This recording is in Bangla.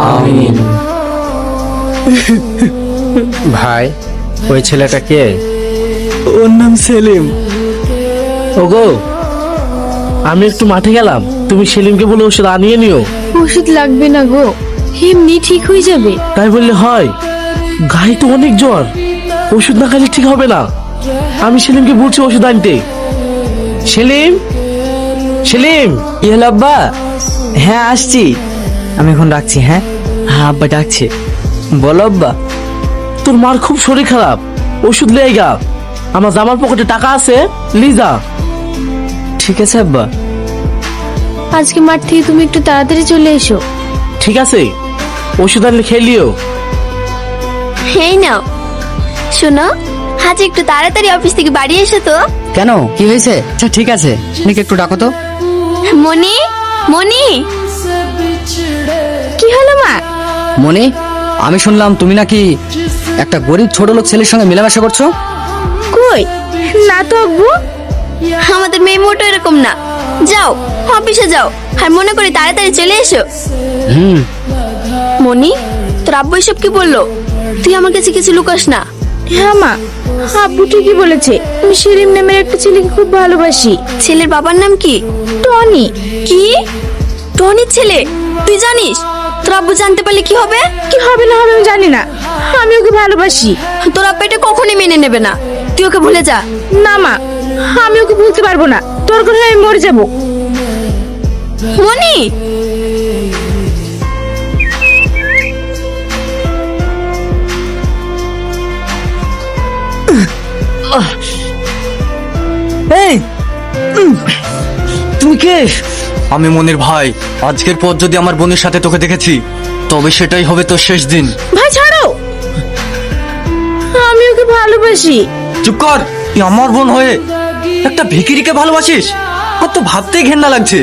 আমিন। ভাই, ওই ছেলেটা কে? ওর নাম সেলিম। ওগো, আমি একটু মাঠে গেলাম, তুমি সেলিমকে বলে ওষুধ আনিয়ে নিও। ওষুধ লাগবে না গো, এমনি ঠিক হয়ে যাবে। তাই বললে হয়? গায়ে তো অনেক জ্বর, ওষুধ না খেলে ঠিক হবে না। আমি সেলিমকে বলছি ওষুধ আনতে। সেলিম, সেলিম। কি হলো আব্বা? হ্যাঁ আসছি, আমি এখন রাখছি। হ্যাঁ হ্যাঁ আব্বা ডাকছে। বলো আব্বা। তোর মার খুব শরীর খারাপ, ওষুধ লেগে গা। আমার জামার পকেটে টাকা আছে, লিজা। ঠিক আছে আব্বা। আজকে মাঠ থেকে তুমি একটু তাড়াতাড়ি চলে এসো। ঠিক আছে, ওষুধ আনলে খেলিও। এই নাও, শোনো, আজ একটু তাড়াতাড়ি অফিস থেকে বাড়ি এসো তো। কেন, কি হয়েছে? আচ্ছা ঠিক আছে, নাকি একটু ডাকো তো। মনি, মনি। কি হলো মা? মনি, আমি শুনলাম তুমি নাকি একটা গরিব ছোট লোক ছেলের সঙ্গে মেলামেশা করছো। কই না তো আব্বু। আমাদের মেয়ে মোটো এরকম না। যাও, অফিসে যাও, আর মনে করে তাড়াতাড়ি চলে এসো। হুম। মনি, তোর আব্বু এসব কি বললো? তুই আমার কাছে কিছু লুকাস না। হ্যাঁ মা, আব্বু ঠিকই বলেছে। আমি সেলিম নামের একটা ছেলেকে খুব ভালোবাসি। ছেলের বাবার নাম কি? টনি। কি? টনির ছেলে? তুই জানিস? তোর আব্বু জানতে পারলে কি হবে? কি হবে না হবে আমি জানি না, আমি ওকে ভালোবাসি। তোর আব্বা এটা কখনোই মেনে নেবে না। তুই ওকে ভুলে যা। না মা, আমি ওকে ভুলতে পারবো না। তোর কথা আমি মরে যাবো। মনি, এই তুমি কে? আমি মনির ভাই। আজকের পর যদি আমার বোনের সাথে তোকে দেখেছি, তবে সেটাই হবে তোর শেষ দিন। ভাই ছাড়ো, আমি ওকে ভালোবাসি। চুপ কর। তুই আমার বোন হয়ে একটা ভিখিরিকে ভালোবাসিস? আমার তো ভাবতেই ঘেন্না লাগছে।